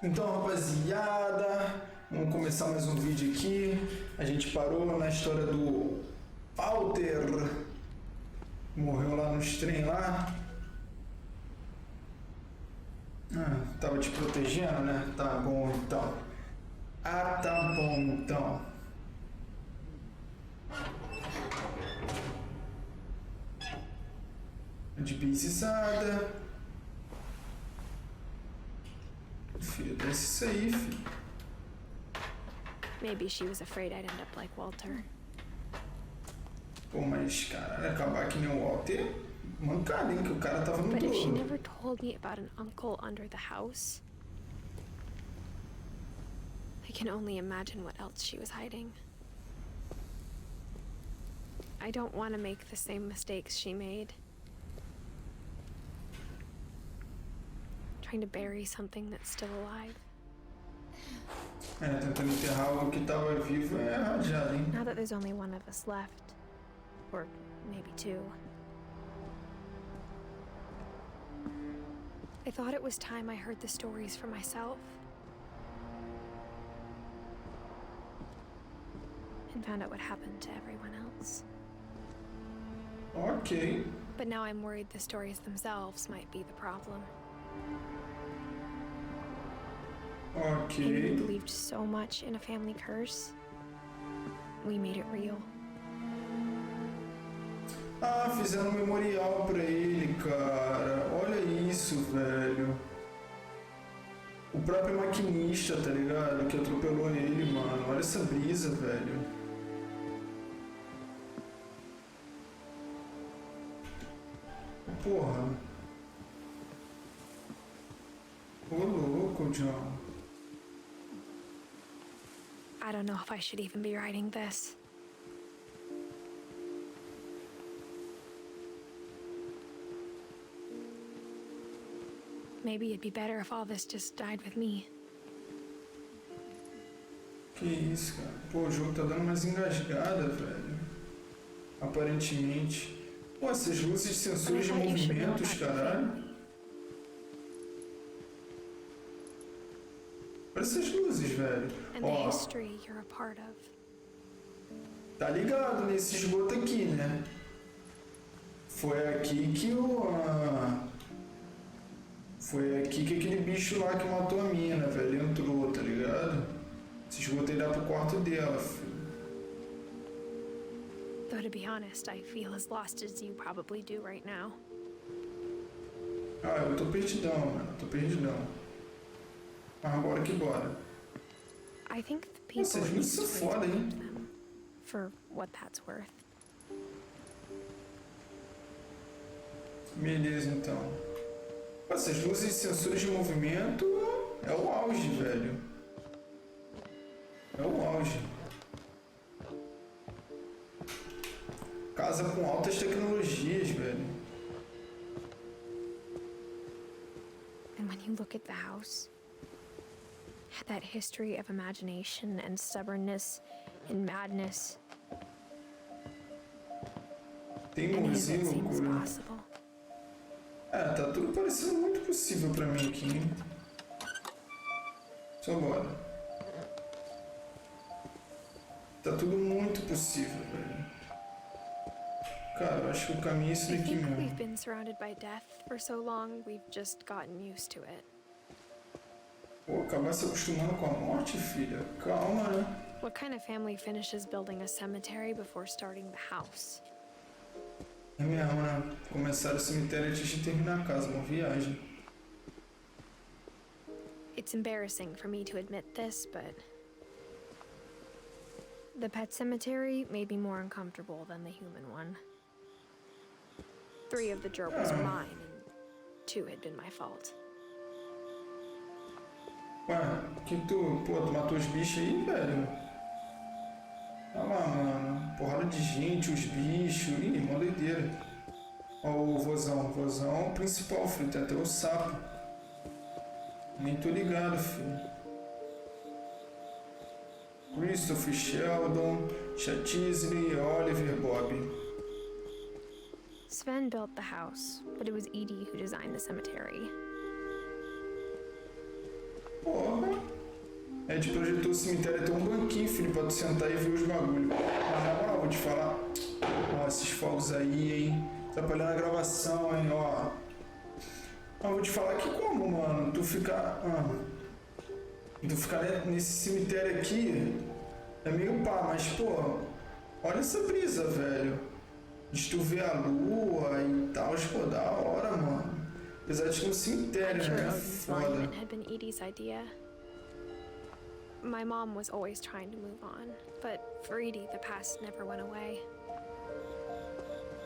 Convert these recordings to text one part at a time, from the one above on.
Então, rapaziada, vamos começar mais um vídeo aqui. A gente parou na história do Walter. Morreu lá no trem lá. Tava te protegendo, né? Tá bom então. Tá bom então. De pisada. Filho, desce isso aí, filho. Maybe she was afraid I'd end up like Walter. Pô, mas, cara, acabar que nem o Walter, mancada, hein? Que o cara tava no But if she duro. never told me about an uncle under the house, I can only imagine what else she was hiding. I don't want to make the same mistakes she made. Trying to bury something that's still alive. Tentando enterrar algo que tava vivo é rajado, hein? Now that there's only one of us left, or maybe two, I thought it was time I heard the stories for myself and found out what happened to everyone else. Ok. But now I'm worried the stories themselves might be the problem. Maybe we Ok. believed so much in a family curse, we made it real. Fizeram um memorial pra ele, cara. Olha isso, velho. O próprio maquinista, tá ligado? Que atropelou ele, mano. Olha essa brisa, velho. Porra. Ô, louco, John. I don't know if I should even be writing this. Maybe it'd be better if all this just died with me. Que isso, cara. Pô, o jogo tá dando umas engasgadas, velho. Aparentemente. Pô, essas luzes de sensores de movimentos, caralho. Olha essas luzes, velho. And the Ó, history you're a part of. tá ligado nesse esgoto aqui, né? Foi aqui que Foi aqui que aquele bicho lá que matou a mina, velho, entrou, tá ligado? Esse esgoto aí dá pro quarto dela, filho. Though to be honest, I feel as lost as you probably do right now. Eu tô perdidão, mano, tô perdidão. Mas bora que bora. I think the people Essas luzes são foda, hein? them, for what that's worth. Beleza, então. Essas luzes e sensores de movimento é o auge, velho. É o auge. Casa com altas tecnologias, velho. And when you look at the house, that history of imagination and stubbornness and madness, Teimosia e anything seems loucura. possible. Tá tudo parecendo muito possível pra mim aqui, hein? Só bora. Tá tudo muito possível, velho. Cara, eu acho que o caminho é esse I daqui think we've mesmo. been surrounded by death for so long, we've just gotten used to it. Pô, acabar se acostumando com a morte, filha? Calma, né? What kind of family finishes building a cemetery before starting the house? É mesmo, né? Começar o cemitério antes de terminar a casa, uma viagem. It's embarrassing for me to admit this, but the pet cemetery made me more uncomfortable than the human one. 3 of the gerbils were mine, and 2 had been my fault. Ué, tu matou os bichos aí, velho? Olha lá, mano. Porrada de gente, os bichos. Ih, mó doideira. Ó o vozão. Vozão principal, filho. Tem até o sapo. Nem tô ligado, filho. Christopher, Sheldon, Chatizley, Oliver, Bob. Sven built the house, but it was Edie who designed the cemetery. Pô, A gente projetou o cemitério até um banquinho, filho, pra tu sentar e ver os bagulho. Mas na moral, vou te falar. Ó, esses fogos aí, hein? Atrapalhando a gravação, hein, ó. Mas vou te falar que como, mano? Tu ficar nesse cemitério aqui é meio pá, mas, pô, olha essa brisa, velho. De tu ver a lua e tal, pô, da hora, mano. Apesar de que é um cemitério, né? Foda. Monument had been Edie's idea. My mom was always trying to move on, but for Edie, the past never went away.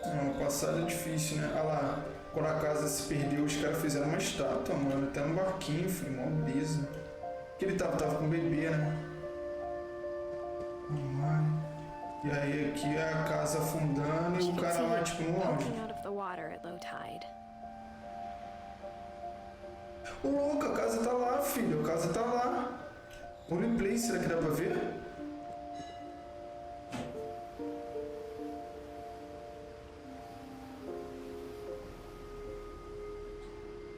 O passado é difícil, né? Olha lá, quando a casa se perdeu, os caras fizeram uma estátua, mano. Até no barquinho, filho, mó brisa. Que ele tava com um bebê, né? E aí aqui é a casa afundando e o cara lá, tipo, no auge. Ô louco, a casa tá lá, filho, a casa tá lá. O replay, será que dá pra ver?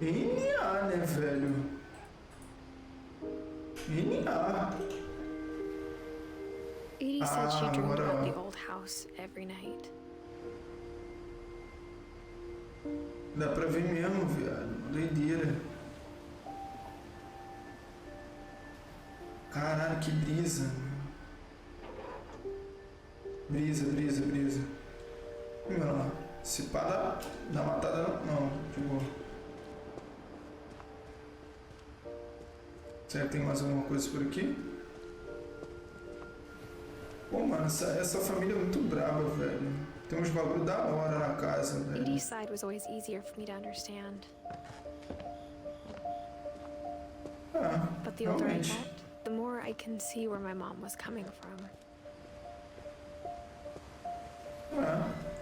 NA, né, velho? NA. Edie said she dreamed about the old house every night. Dá pra ver mesmo, viado. Doideira. Caralho, que brisa. Brisa. Olha lá. Se pá dá matada não, de boa. Será que tem mais alguma coisa por aqui? Pô, mano, essa família é muito braba, velho. Tem uns bagulho da hora na casa, velho. Edie's side was always easier for me to understand. But the older I get, the more I can see where my mom was coming from.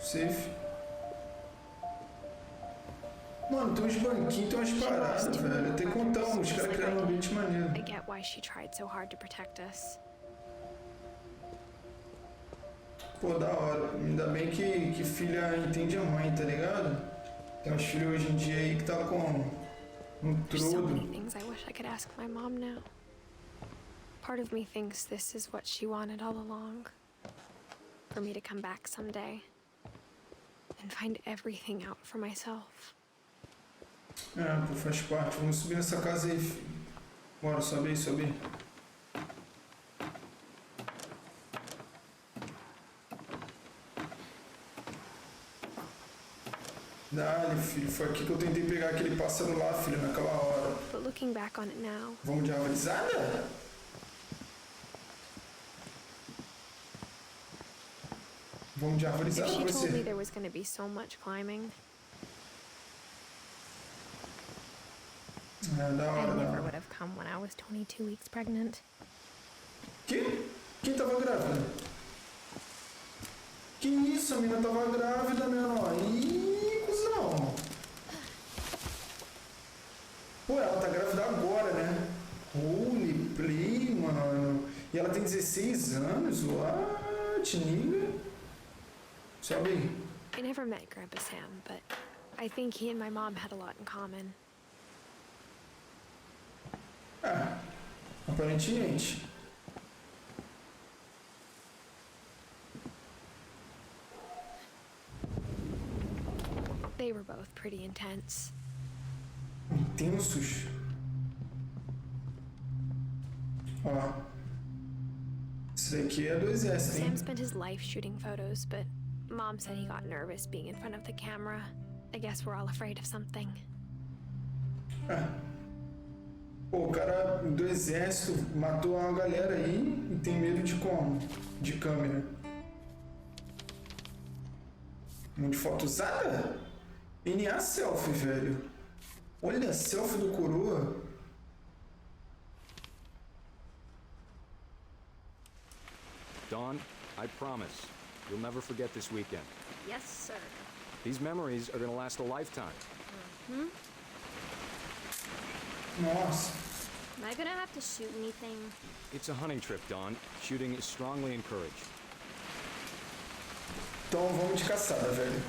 Safe. Mano, tem uns banquinhos, tem umas paradas, velho. Tem que contar os caras criaram um ambiente maneiro. I get why she tried so hard to protect us. Pô, da hora. Ainda bem que filha entende a mãe, tá ligado? Tem uns filhos hoje em dia aí que tá com um There's so trodo. many things I wish I could ask my mom now. Part of me thinks this is what she wanted all along. For me to come back someday and find everything out for myself. Pô, faz parte. Vamos subir nessa casa aí, filho. Bora, sobe aí. Dale, filho. Foi aqui que eu tentei pegar aquele pássaro lá, filho, naquela hora. But looking back on it now, Vamos de arvorizada? Vamos de if arvorizada she pra told me você. there was going to be so much climbing, Da I hora. never would have come when I was 22 weeks pregnant. Quem tava grávida? Que isso, a mina tava grávida, menor. Ih, cuzão. Pô, ela tá grávida agora, né? Holy play, mano. E ela tem 16 anos? What, nigga? Sobe aí. I never met Grandpa Sam, but I think he and my mom had a lot in common. Aparentemente. They were both pretty intense. Intensos. Ó. Isso daqui é do exército, hein? Sam spent his life shooting photos, but Mom said he got nervous being in front of the camera. I guess we're all afraid of something. Pô, o cara do exército matou uma galera aí e tem medo de como? De câmera. Muito foto usada? NA selfie, velho. Olha a selfie do coroa. Dawn, I promise, you'll never forget this weekend. Yes, sir. These memories are gonna last a lifetime. Nossa. Am I gonna have to shoot anything? It's a hunting trip, Dawn. Shooting is strongly encouraged. Então vamos de caçada, velho.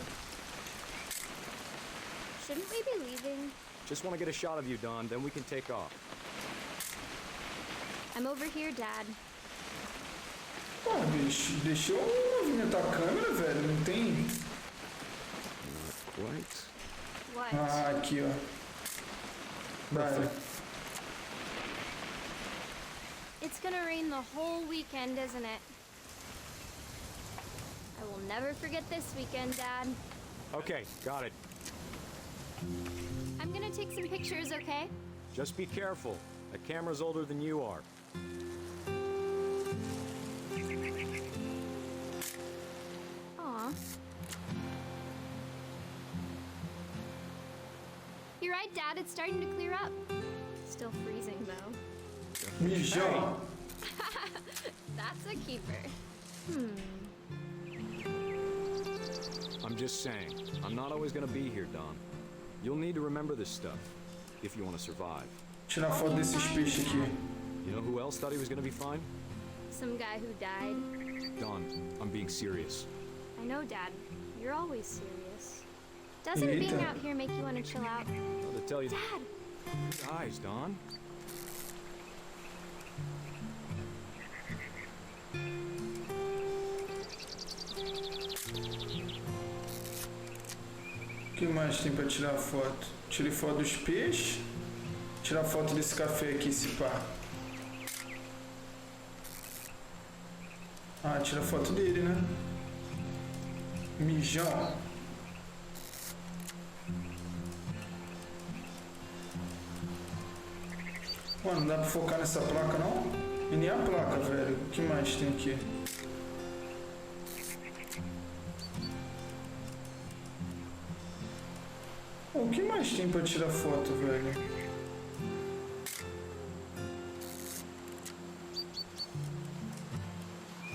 Shouldn't we be leaving? Just want to get a shot of you, Dawn, then we can take off. I'm over here, Dad. Pô, bicho, deixa eu movimentar a câmera, velho. Não tem... Not quite. What? Ah, aqui, ó. Vai. It's gonna rain the whole weekend, isn't it? I will never forget this weekend, Dad. Okay, got it. I'm gonna take some pictures, okay? Just be careful. That camera's older than you are. Aw. You're right, Dad. It's starting to clear up. Still freezing, though. Mijão. That's a keeper. I'm just saying, I'm not always gonna be here, Don. You'll need to remember this stuff, if you want to survive. Tirar foto desses peixes aqui. You know who else thought he was gonna be fine? Some guy who died. Don, I'm being serious. I know, Dad. You're always serious. Doesn't being Eita. out here make you want to chill out? Well, to tell you Dad! guys, Don. O que mais tem pra tirar foto? Tirei foto dos peixes. Tirar foto desse café aqui, esse pá. Ah, tira foto dele, né? Mijão. Mano, não dá pra focar nessa placa, não? E nem a placa, velho. O que mais tem aqui? O que mais tem pra tirar foto, velho?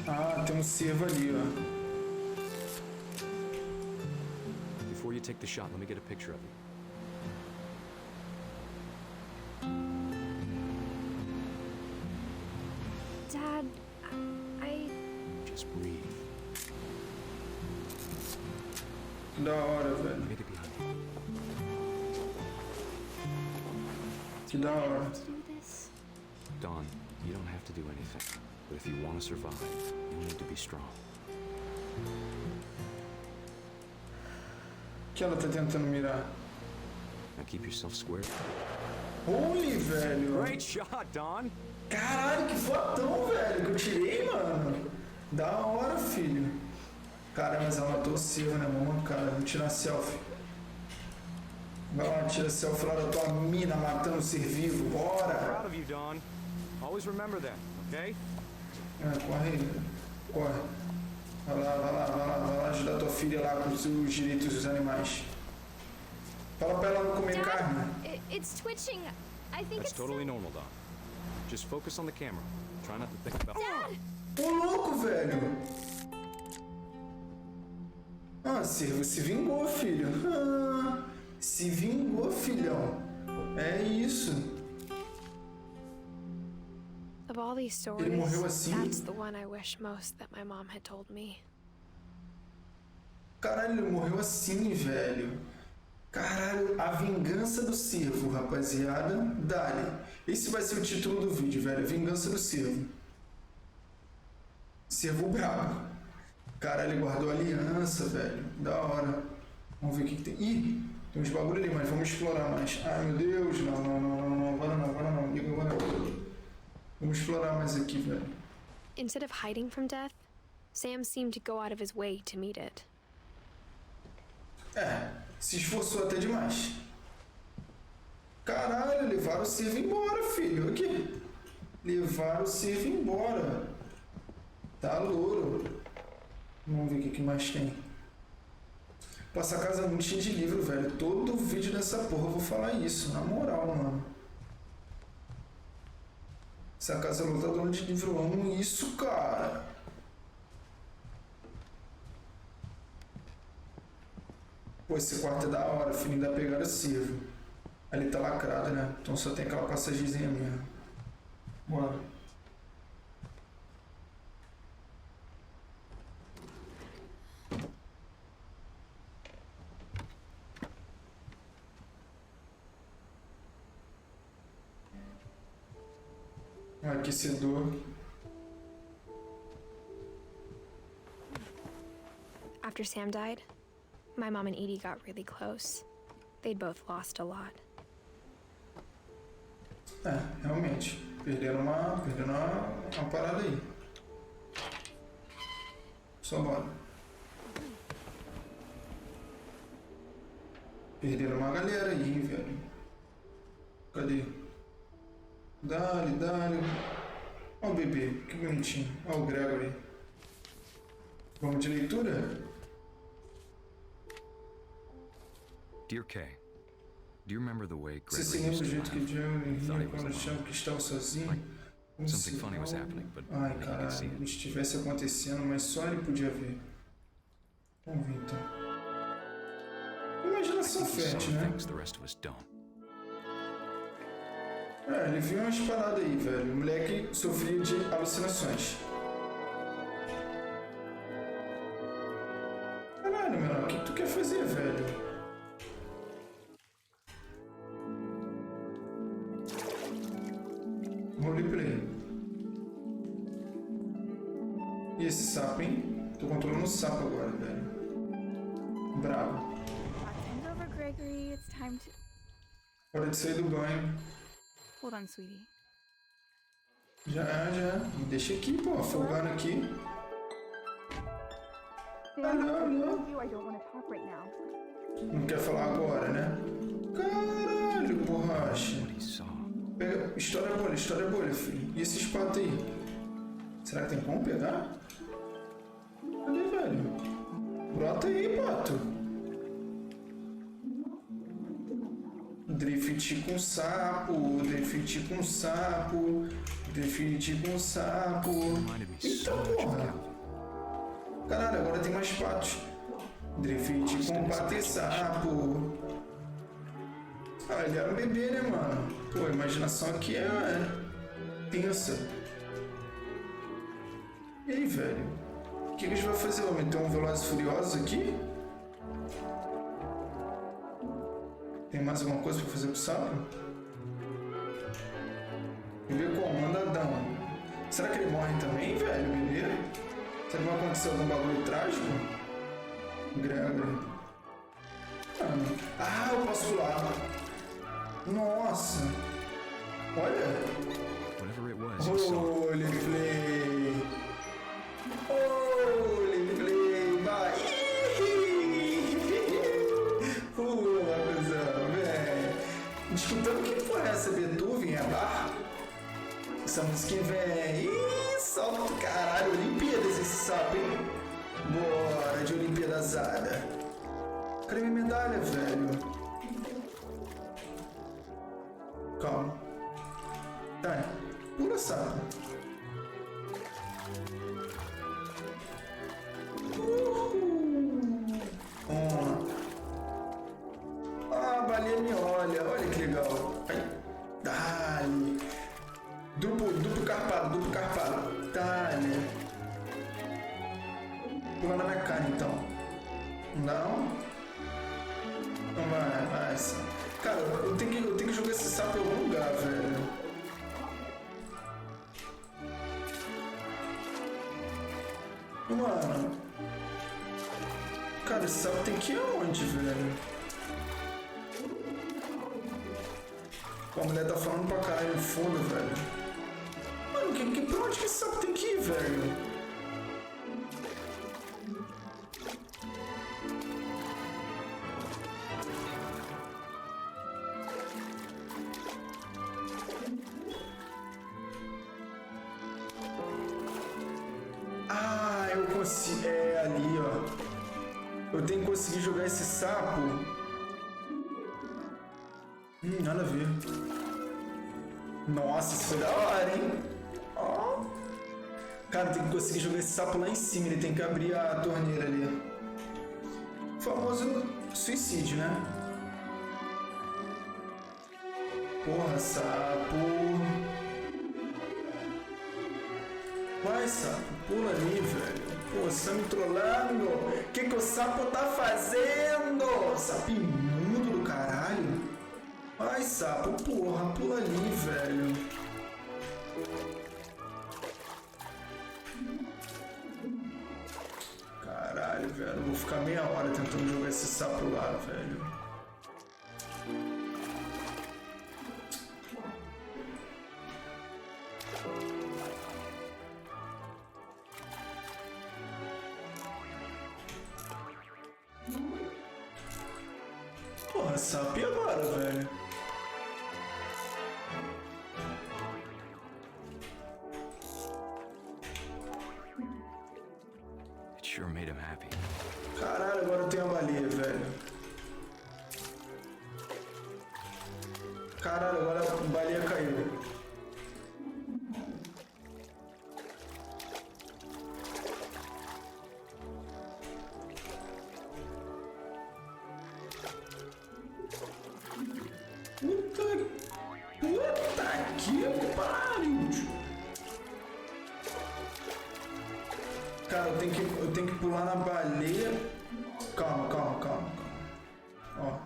Ah, tem um cervo ali, ó. Before you take the shot, let me get a picture of you. Dad, I... Just breathe. Da hora, velho. Let me get behind you. Que da hora. To do this? Don, you don't have to do anything. But if you want to survive, you need to be strong. O que ela tá tentando mirar? Now keep yourself square. Holy, velho. Great shot, Don! Caralho, que fotão, velho, que eu tirei, mano. Da hora, filho. Cara, mas ela matou o cervo, né, mano? Cara, vou tirar selfie. Vai lá, tira selfie lá da tua mina matando o ser vivo. Bora! Proud of you, Don. Always remember that, okay? Corre aí, velho. Corre. Vai lá, vai lá, vai lá, vai lá ajudar tua filha lá com os direitos dos animais. Fala pra ela não comer carne. It's twitching. I think That's it's totally normal, Don. Just focus on the camera. Try not to think about... Dad! Ô, louco, velho. Ah, cervo se vingou, filho. Ah, se vingou, filhão. É isso. Of all these stories, Ele morreu assim? that's the one I wish most that my mom had told me. Caralho, ele morreu assim, velho. Caralho, a vingança do cervo, rapaziada. Dale. Esse vai ser o título do vídeo, velho. Vingança do cervo. Cervo brabo. Caralho, ele guardou a aliança, velho. Da hora. Vamos ver o que tem. Ih, tem uns bagulho ali, mas vamos explorar mais. Ai, meu Deus. Não, não, não, não, não. Agora não, agora não. Liga, agora não. Vamos explorar mais aqui, velho. Instead of hiding from death, Sam seemed to go out of his way to meet it. É, se esforçou até demais. Caralho, levaram o cervo embora, filho. Aqui. Levaram o cervo embora. Tá louro. Vamos ver o que mais tem. Pô, essa casa é muito cheia de livro, velho. Todo vídeo dessa porra eu vou falar isso. Na moral, mano. Essa casa é lotadora de livro. Eu amo isso, cara. Pô, esse quarto é da hora, filho. Ainda pegaram o cervo. Ali tá lacrado, né? Então só tem aquela passagemzinha mesmo. Bora. Um aquecedor. After Sam died, my mom and Edie got really close. They'd both lost a lot. É, realmente. Perderam uma parada aí. Só bora. Perderam uma galera aí, hein, velho. Cadê? Dale. Ó o bebê, que bonitinho. Ó o Gregory. Vamos de leitura? Dear Kay, do you remember the way Você se Gregory lembra used do to jeito que laugh? Jeremy Thought he ria was quando achava alone. que estava sozinho? Like Como something se funny was algo- happening, but Ai, only he could see caralho, it. estivesse acontecendo, mas só ele podia ver. Vamos ver então. I Imaginação think he saw fértil, né? things the rest of us don't. É, ele viu umas paradas aí, velho. O moleque sofria de alucinações. Caralho, menor, o que tu quer fazer, velho? Roleplay. E esse sapo, hein? Tô controlando o sapo agora, velho. Bravo. Hand over, Gregory. It's time to. Hora de sair do banho. Hold on, sweetie. Já. Me deixa aqui, pô, afogando aqui. Alô. I don't want to talk right now. Não quer falar agora, né? Caralho, borracha. What he saw. Pega, história bolha, filho. E esses patos aí? Será que tem como pegar? Cadê, velho? Brota aí, pato. Drift com sapo, drift com sapo, drift com sapo. Reminded me Eita so much of porra! Calvin. Caralho, agora tem mais patos. Drift com pato e sapo. Ah, ele era um bebê, né, mano? Pô, a imaginação aqui é tensa. E aí, velho? O que a gente vai fazer? Vamos meter um Velozes e Furiosos aqui? Tem mais alguma coisa pra fazer com o sapo? Bebê como? Andadão. Será que ele morre também, velho, bebê? Será que vai acontecer algum bagulho trágico? Gregory. Ah, eu posso pular. Nossa. Olha. Whatever it was, he saw. Holy play. Holy play. Vai. Cuzão, velho. Escutando que porra é essa? Beethoven, é bar? Essa musiquinha, velho. Ih, solta do caralho. Olimpíadas esse sapo, hein? Bora de Olimpíadasada. Cadê minha medalha, velho? Calma. Tá, pula, sapo. Ah, baleia me olha. Olha que legal. Ai. Dale. Duplo carpado. Dale. Pula na minha cara, então. Não? Não vai, sapo. Cara, eu tenho que jogar esse sapo em algum lugar, velho. Mano. Cara, esse sapo tem que ir aonde, velho? A mulher tá falando pra caralho no fundo, velho. Mano, pra onde que esse sapo tem que ir, velho? Ah, eu consigo. É ali, ó. Eu tenho que conseguir jogar esse sapo. Nada a ver. Nossa, isso foi da hora, hein? Ó. Cara, tem que conseguir jogar esse sapo lá em cima. Ele tem que abrir a torneira ali. Famoso suicídio, né? Porra, sapo. Vai, sapo, pula ali, velho. Pô, você tá me trollando? O que o sapo tá fazendo? Sapinho imundo do caralho. Vai, sapo, porra, pula ali, velho. Caralho, velho. Vou ficar meia hora tentando jogar esse sapo lá, velho. Porra, sapo e agora, velho? It sure made him happy. Caralho, agora eu tenho a baleia, velho. Caralho, agora a baleia caiu. Puta que pariu! Cara, eu tenho que pular na baleia. Calma. Ó.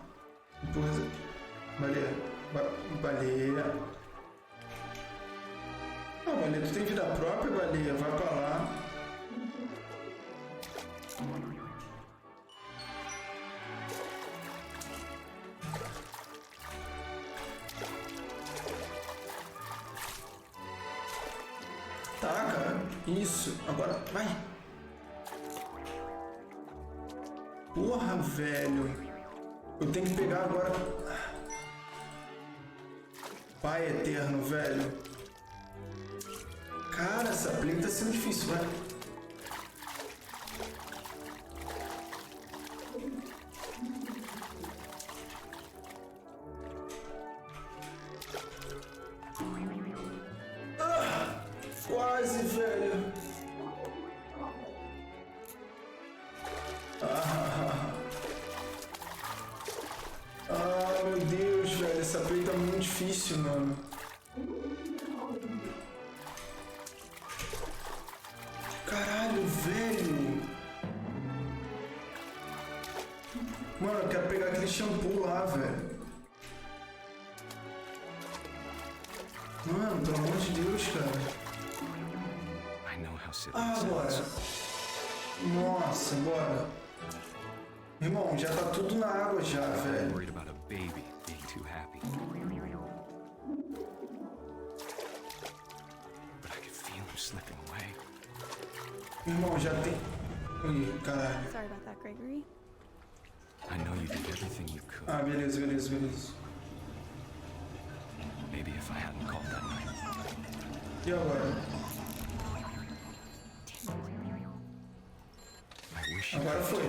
Empurra. Baleia. Baleia. Ah, baleia, tu tem vida própria, baleia. Vai pra lá. Tá, cara. Isso. Agora, vai. Porra, velho. Eu tenho que pegar agora. Pai eterno, velho. Cara, essa play tá sendo difícil, vai. Quase, velho. Meu Deus, velho. Essa play tá muito difícil, mano. Caralho, velho. Mano, eu quero pegar aquele shampoo lá, velho. Mano, pelo amor de Deus, cara. Bora. Nossa, bora. Irmão, já tá tudo na água já, velho. Irmão, já tem... Ih, caralho. Sorry about that, Gregory. Ah, beleza. E agora? Agora foi.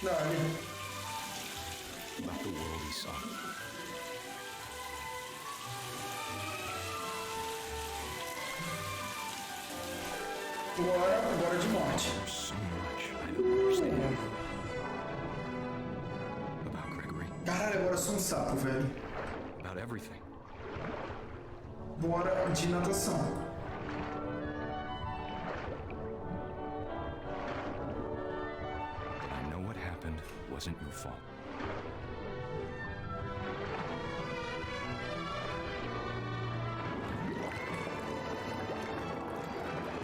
Dale. Agora de morte. Caralho, agora eu sou um sapo, velho. Bora de natação. Wasn't your fault.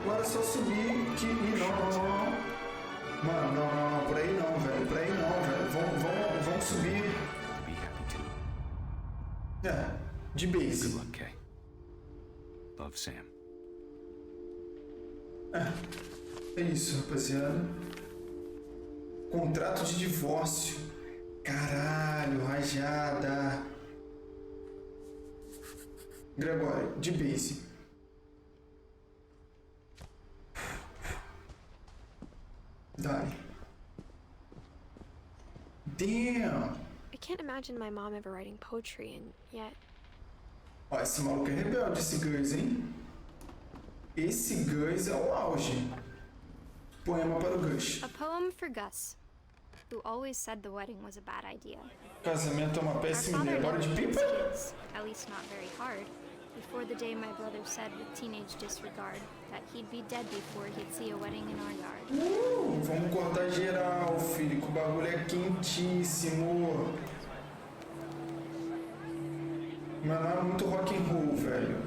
Agora é só subir que... Não. Mano, não. Por aí não, velho. Vamos subir. De base. Good luck, Kay. Love, Sam. É isso, rapaziada. Contrato de divórcio. Caralho, rajada. Gregório, de base. Dai. Damn. I can't imagine my mom ever writing poetry, and yet... Ó, esse maluco é rebelde, esse Gus, hein? Esse Gus é o auge. Poema para o Gus. A poem for Gus, who always said the wedding was a bad idea. Casamento é uma péssima ideia. Bora de pipa? At least not very hard. Before the day my brother said with teenage disregard that he'd be dead before he'd see a wedding in our yard. Vamos cortar geral, filho, que o bagulho é quentíssimo. Mas não é muito rock and roll, velho.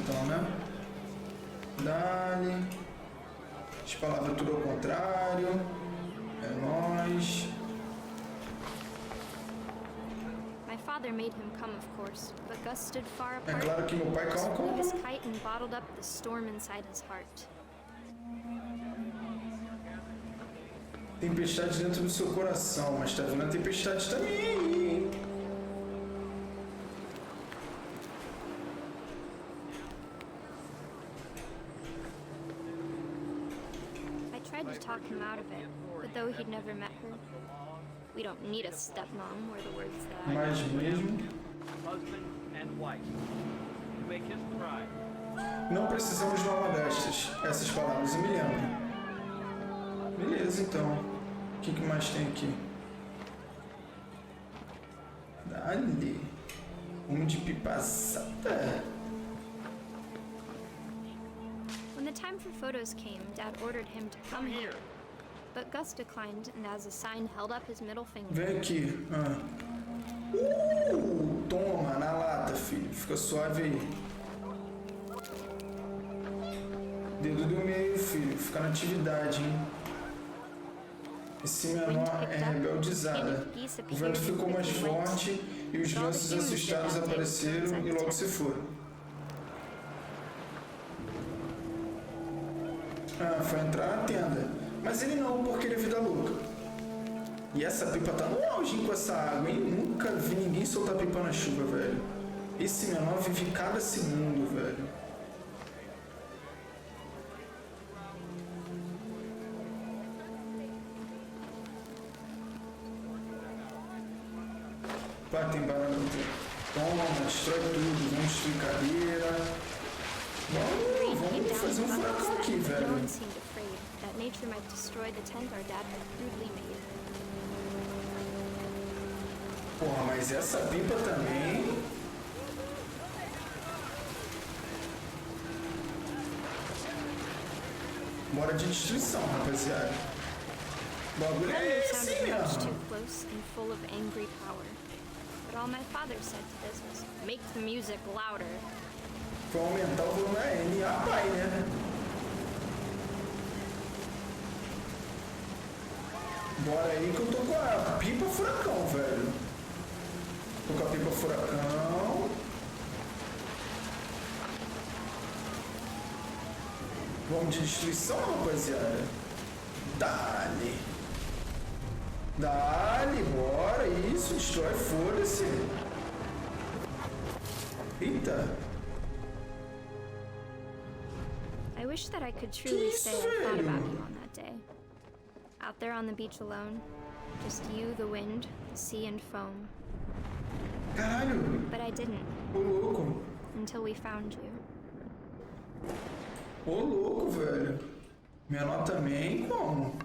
então, né? Dali. As palavras tudo ao contrário. É nóis. My father made him come, of course, but Gus stood far É apart. claro que meu pai, calma, Flew his calma. kite and bottled up the storm inside his heart. Tempestade dentro do seu coração, mas tá vindo a tempestade também aí, hein? I tried to talk him out of it, but though he'd never met her, we don't need a stepmom were the words that I... Mas mesmo, husband and wife. To make his pride. não precisamos de uma destas. Essas palavras eu me lembro. Beleza, então. O que mais tem aqui? Dali. De pipazada. When the time for photos came, Dad ordered him to come here. But Gus declined, and as a sign held up his middle finger. Vem aqui. Toma, na lata, filho. Fica suave aí. Dedo do meio, filho. Fica na atividade, hein? Esse menor é rebeldizada. O vento ficou mais forte e os gansos assustados apareceram e logo se foram. Foi entrar na tenda. Mas ele não, porque ele é vida louca. E essa pipa tá no auge com essa água, hein? Nunca vi ninguém soltar pipa na chuva, velho. Esse menor vive cada segundo, velho. Pá, tem barulho. Toma, destrói tudo. Vamos destruir cadeira. Vamos fazer um furacão aqui, No velho. one seemed afraid that nature might destroy the tent our dad had crudely made. Porra, mas essa pipa também... Bora de destruição, rapaziada. O bagulho é It esse sounded much mesmo. too close and full of angry power. But all my father said to this was, make the music louder. Foi aumentar o volume NA, pai, né? Bora aí que eu tô com a pipa furacão, velho. Tô com a pipa furacão. Vamos de destruição, rapaziada. Dali. Dali, bora. Isso, destrói, foda-se. Eita. I wish that I could truly say I thought about you on that day. Out there on the beach alone, just you, the wind, the sea and foam. Caralho. But I didn't, Ô louco. until we found you. Ô louco, velho. Menor também, como?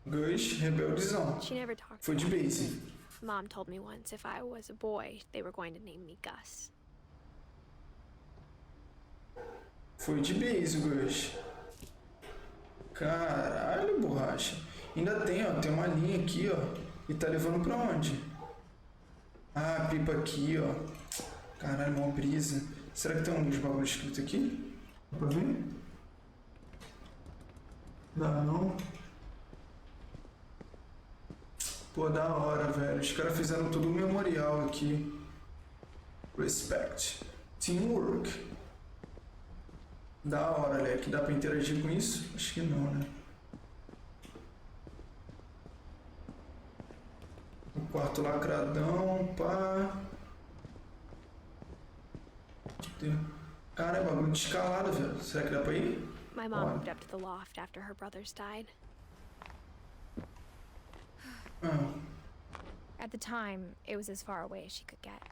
Gus, rebeldezão. She never talked Foi de about it. base. Mom told me once if I was a boy, they were going to name me Gus. Foi de base, Gus. Caralho, borracha. Ainda tem, ó. Tem uma linha aqui, ó. E tá levando pra onde? Ah, pipa aqui, ó. Caralho, mó brisa. Será que tem uns bagulhos escritos aqui? Dá pra ver? Dá não. Pô, da hora, velho. Os caras fizeram tudo um memorial aqui. Respect. Teamwork. Da hora, Leque. Dá pra interagir com isso? Acho que não, né? O quarto lacradão, pá. Cara, é bagulho de escalada, velho. Será que dá pra ir? My mom moved up to the loft after her brothers died. Ah. At the time, it was as far away as she could get.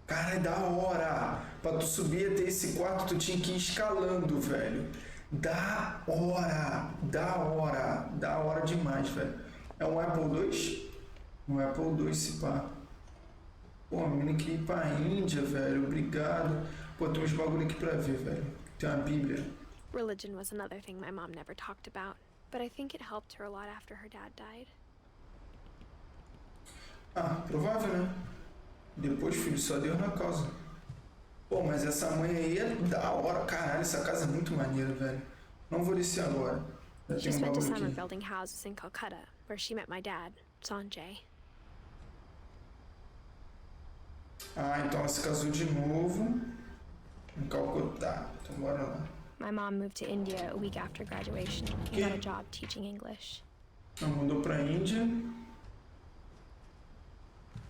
Cara, é da hora. Pra tu subir até esse quarto, tu tinha que ir escalando, velho. Da hora. Da hora. Da hora demais, velho. É um Apple II? Um Apple II, se pá. Pô, a menina queria ir pra Índia, velho. Obrigado. Pô, tem uns bagulho aqui pra ver, velho. Tem uma Bíblia. Religion was another thing my mom never talked about. but I think it helped her a lot after her dad died. Ah, provável, né? Depois, filho, só Deus na causa. Pô, mas essa mãe aí é da hora. Caralho, essa casa é muito maneira, velho. Não vou descer agora. Já She tem um spent a bagulho summer aqui. building houses in Calcutta, where she met my dad, Sanjay. Ah, então ela se casou de novo em Calcutá. Então bora lá. My mom moved to India a week after graduation and got a job teaching English. Ela mudou pra Índia.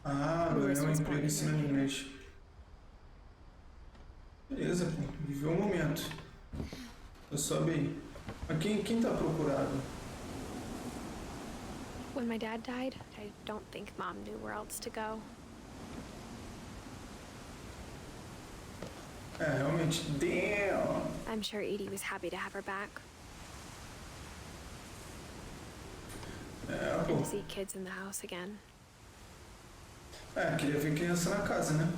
Ah, ganhou um emprego ensinando inglês. Beleza, pô. Viveu um momento. Eu sobe aí. Mas quem tá procurado? When my dad died, I don't think Mom knew where else to go. É, realmente. Damn! I'm sure Edie was happy to have her back. É, pô. And to see kids in the house again. É, queria ver criança na casa, né?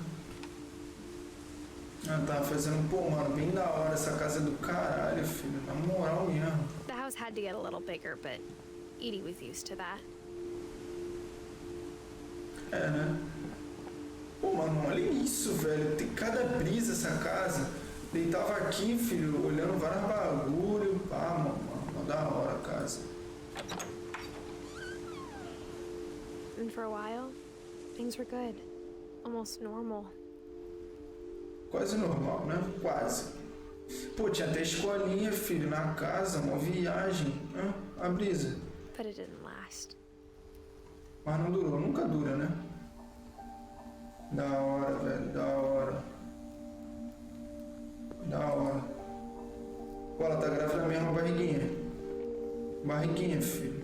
Ela tava fazendo, pô, mano, bem da hora. Essa casa é do caralho, filho. Na moral mesmo. The house had to get a little bigger, but Edie was used to that. É, né? Pô, mano, olha isso, velho. Tem cada brisa essa casa. Deitava aqui, filho, olhando vários bagulho. Ah, mano, da hora a casa. And for a while, things were good. Almost normal. Quase normal, né? Quase. Pô, tinha até escolinha, filho, na casa, uma viagem. Ah, a brisa. But it didn't last. Mas não durou, nunca dura, né? Da hora, velho, da hora. Da hora. Pô, ela tá grávida mesmo, barriguinha. Barriguinha, filho.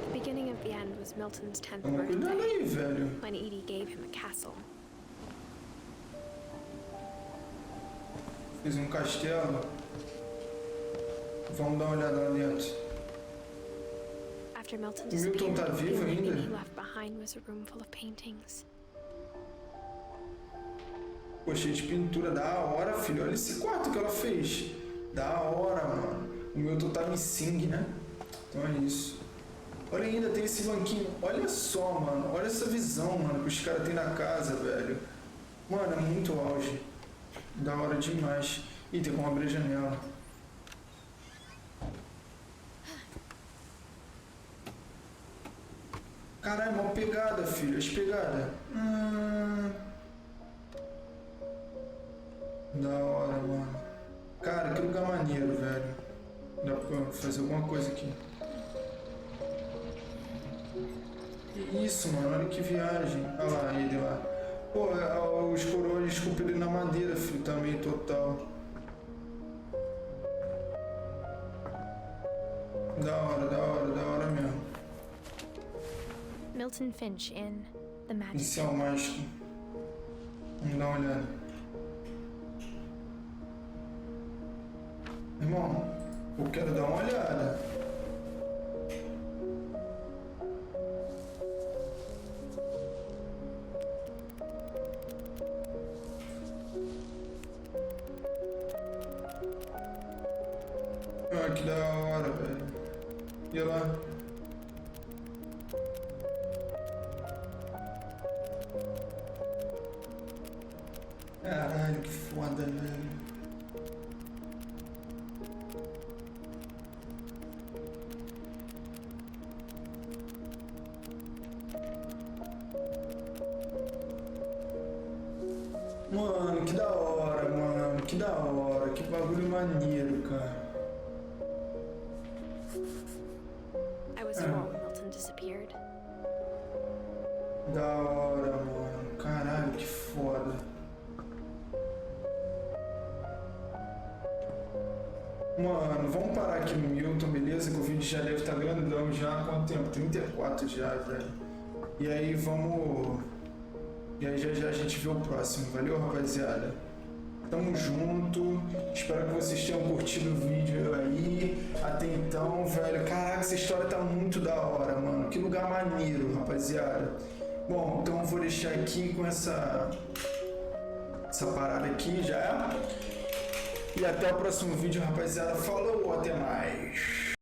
The beginning of the end was Milton's 10th Toma cuidado birthday, aí, velho. when Edie gave him a castle. Fiz um castelo. Vamos dar uma olhada lá dentro. After Milton O Milton disappeared, tá the vivo only thing ainda? he left behind was a room full of paintings. Pô, cheio de pintura, da hora, filho. Olha esse quarto que ela fez. Da hora, mano. O Milton tava em Sing, né? Então é isso. Olha ainda, tem esse banquinho. Olha só, mano. Olha essa visão, mano, que os caras têm na casa, velho. Mano, é muito auge. Da hora demais. Ih, tem como abrir a janela. Caralho, mó pegada, filho. As pegadas. Da hora, mano. Cara, que lugar maneiro, velho. Dá pra fazer alguma coisa aqui. Que isso, mano. Olha que viagem. Olha lá, ele lá. Pô, os coroas esculpidos na madeira, filho, também, total. Da hora mesmo. Milton Finch in The Magic. Pincel mágico. Vamos dar uma olhada. Irmão, eu quero dar uma olhada. Ah, que da hora, velho. E lá? Caralho, que foda, velho. Mano, que da hora, mano. Que da hora. Que bagulho maneiro, cara. I was 4 when Milton disappeared. Da hora, mano. Caralho, que foda. Mano, vamos parar aqui no Milton, beleza? Que o vídeo já deve estar grandão já. Há quanto tempo? 34 já, velho. E aí vamos... E aí já a gente vê o próximo. Valeu, rapaziada? Tamo junto. Espero que vocês tenham curtido o vídeo aí. Até então, velho. Caraca, essa história tá muito da hora, mano. Que lugar maneiro, rapaziada. Bom, então eu vou deixar aqui com essa essa parada aqui já. E até o próximo vídeo, rapaziada. Falou, até mais.